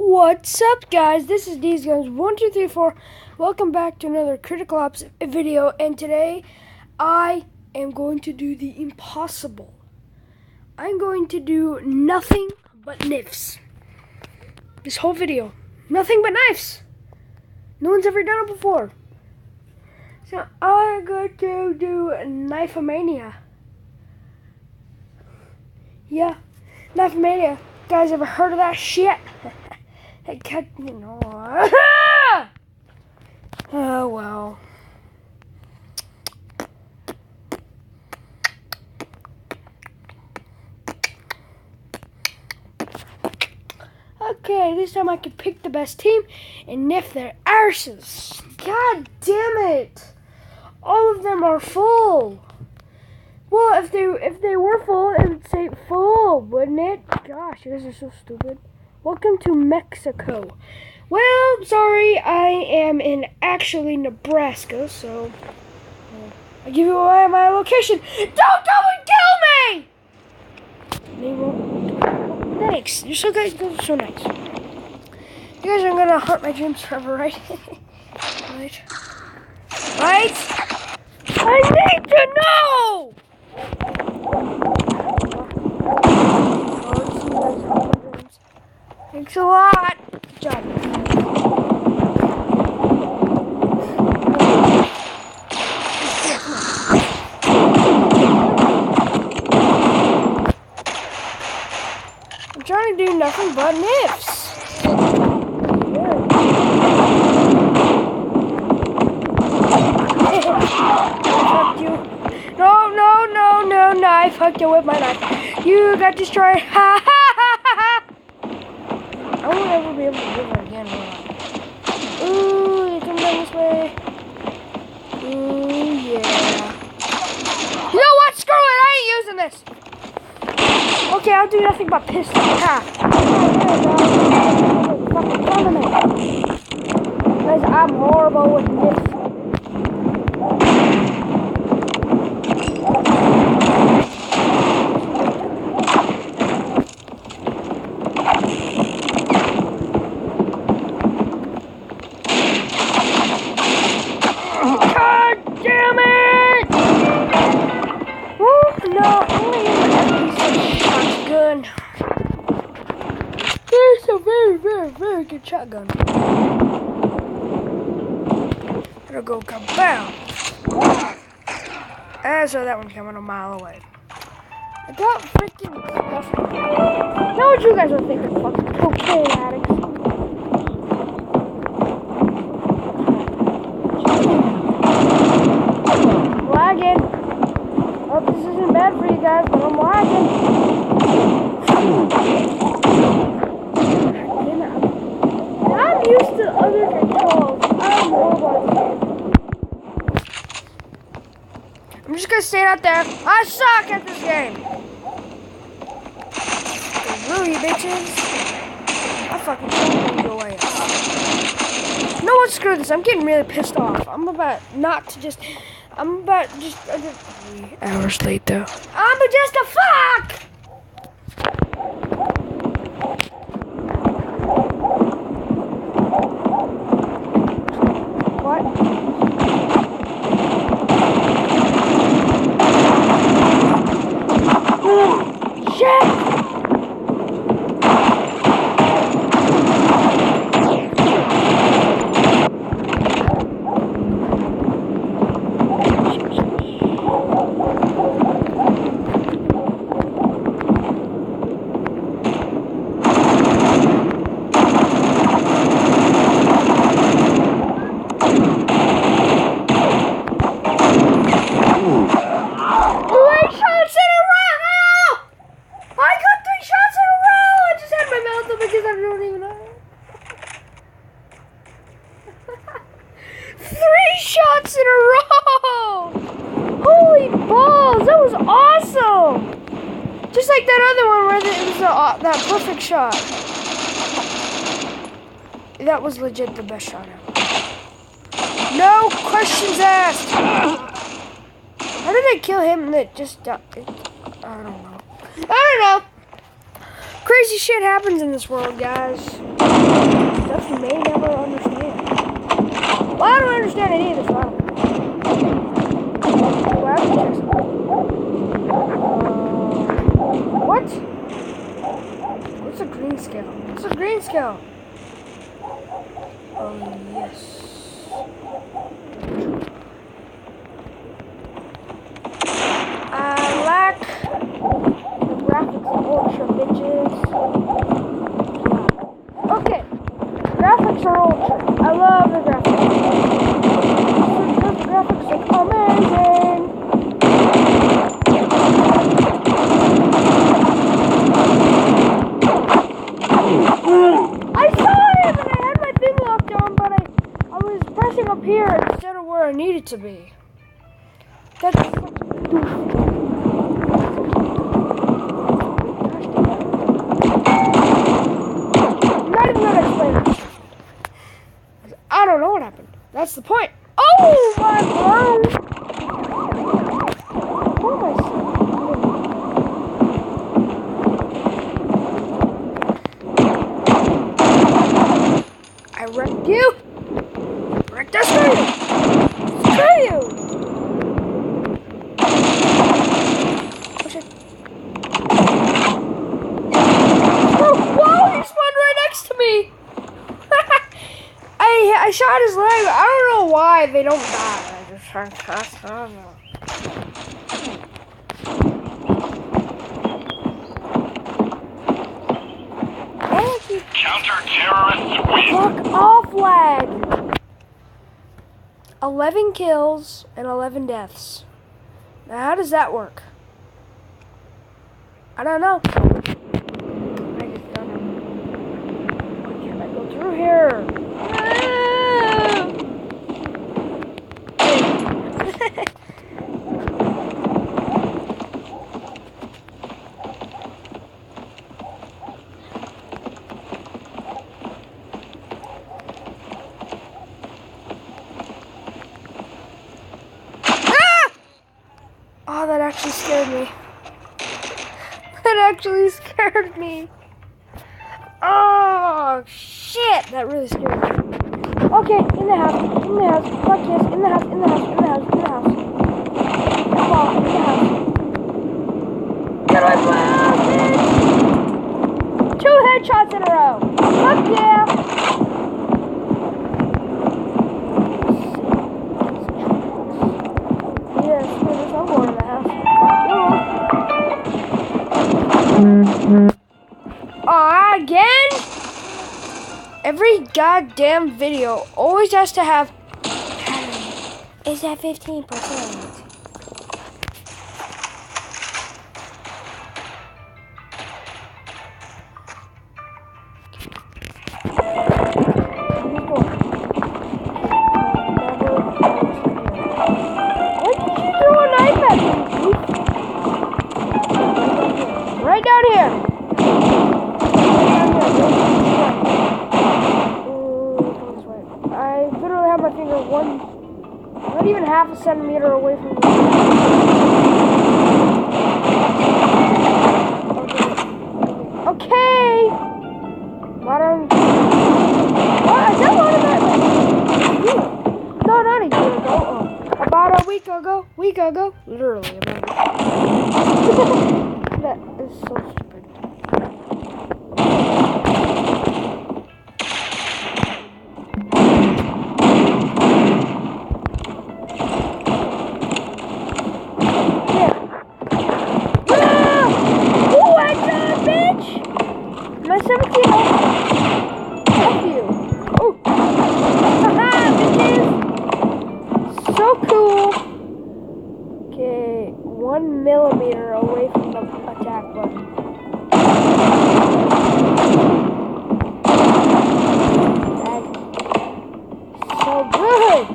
What's up, guys? This is These Guns 1234. Welcome back to another Critical Ops video, and today I am going to do the impossible. I'm going to do nothing but NIFs. This whole video, nothing but knives. No one's ever done it before. So I'm going to do Knifemania. Yeah, Knifemania. Guys, ever heard of that shit? Oh well. Okay, this time I can pick the best team and niff their arses. God damn it! All of them are full. Well, if they were full, it would say full, wouldn't it? Gosh, you guys are so stupid. Welcome to Mexico. Well, sorry, I am in actually Nebraska, so I give you away my location. Don't come and kill me! They won't. Thanks. You're so guys. You're so nice. You guys aren't gonna hurt my dreams forever, right? Right? Right? I need to know. Thanks a lot. Good job. I'm trying to do nothing but nips. No, I fucked you with my knife. You got destroyed. Ha ha ha ha. I won't ever be able to do it again, will I? Ooh, you come down this way. Ooh, yeah. You know what? Screw it. I ain't using this. Okay, I'll do nothing but piss off. Ha. Fucking coming in. Guys, I'm horrible with this. It's a very good shotgun. It'll go kaboom. I saw that one coming a mile away. I got freaking stuff. Know what you guys are thinking, fucking cocaine addicts. I'm lagging. Hope this isn't bad for you guys, but I'm lagging. I'm used to other controls. I'm horrible. I'm just gonna stay out there. I suck at this game. Screw you, bitches. I fucking can't go away. No one screw this. I'm getting really pissed off. I'm about just 3 hours late though. I'm just a fuck. Shots in a row! Holy balls, that was awesome! Just like that other one where it was that perfect shot. That was legit the best shot ever. No questions asked! How did I kill him that just died? I don't know. Crazy shit happens in this world, guys. Stuff you may never understand. Well, I don't understand it either, so I don't. Well, I have to check something. What? What's a green scale? What's a green scale? Yes. I like the graphics ultra, bitches. Okay. Graphics are ultra. I love the graphics. The graphics look amazing. I saw him and I had my thing locked on, but I was pressing up here instead of where I needed to be. That's such a doof. I'm not even gonna explain it. I don't know what happened. That's the point. Oh my god! What am I saying? I wrecked you! Wrecked us, screw you! Screw you! Oh shit. Oh, whoa! He spawned right next to me! I shot his leg. I don't know why they don't die. I don't know. Counter-terrorists win. Fuck off, lag. 11 kills and 11 deaths. Now, how does that work? I don't know. I just don't know. Why can't I go through here? Oh, that actually scared me. That actually scared me. Oh, shit. That really scared me. Okay, in the house. In the house. Fuck yes. In the house. In the house. In the house. In the house. Come on. In the house. Get away from my house, bitch. 2 headshots in a row. Fuck yeah. Yes, I'm going in the house. Aw, again? Every goddamn video always has to have is at 15%. Why did you throw a knife at me, dude? Right down here. I literally have my finger not even half a centimeter away from the Okay. Modern. What? I said modern. No, not a year ago. About a week ago. Literally about a week. That is so stupid. My 17 health. Fuck you. Oh. Haha, bitches. So cool. Okay, 1 millimeter away from the attack button. That's so good.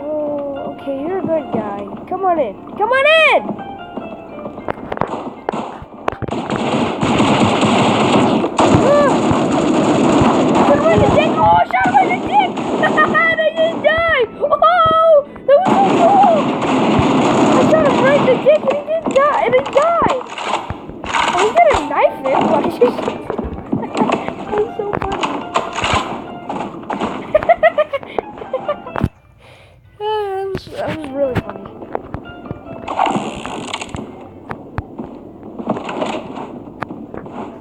Oh, okay, you're a good guy. Come on in. Come on in! That's so funny. That was really funny.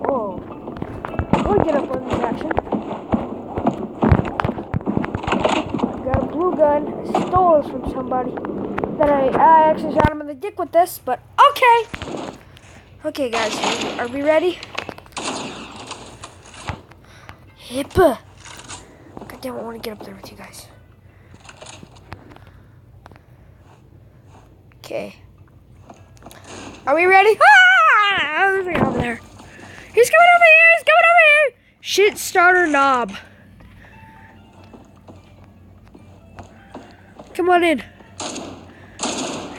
Whoa. We'll get up on this action. Got a blue gun. I stole this from somebody. Then I actually shot him in the dick with this, but okay. Okay, guys. Are we ready? Hippa. God damn it, I want to get up there with you guys. Okay. Are we ready? Ah! There's a guy over there. He's coming over here! He's coming over here! Shit starter knob. Come on in.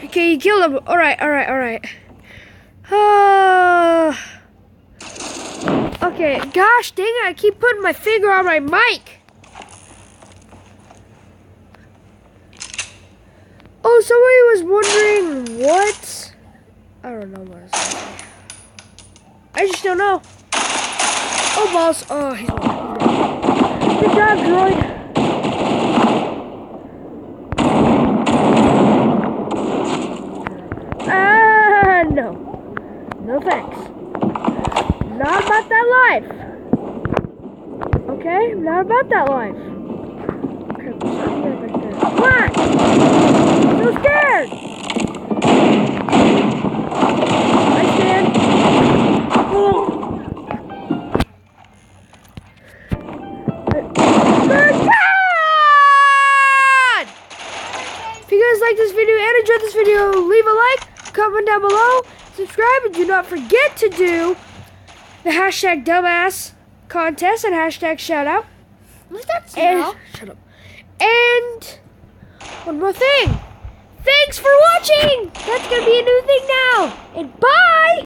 Okay, you killed him. Alright. Okay, gosh dang it, I keep putting my finger on my mic. Oh, somebody was wondering what? I don't know what it's like. I just don't know. Oh, balls. Oh, he's alive. Good job, droid. No. No thanks. Not about that life. Okay? Not about that life. Okay, right there. Come on! I'm so scared! I stand. Oh. God! If you guys like this video and enjoyed this video, leave a like, comment down below, subscribe, and do not forget to do the hashtag dumbass contest and hashtag shout out. What's that smell? Shut up. And one more thing. Thanks for watching. That's going to be a new thing now. And bye.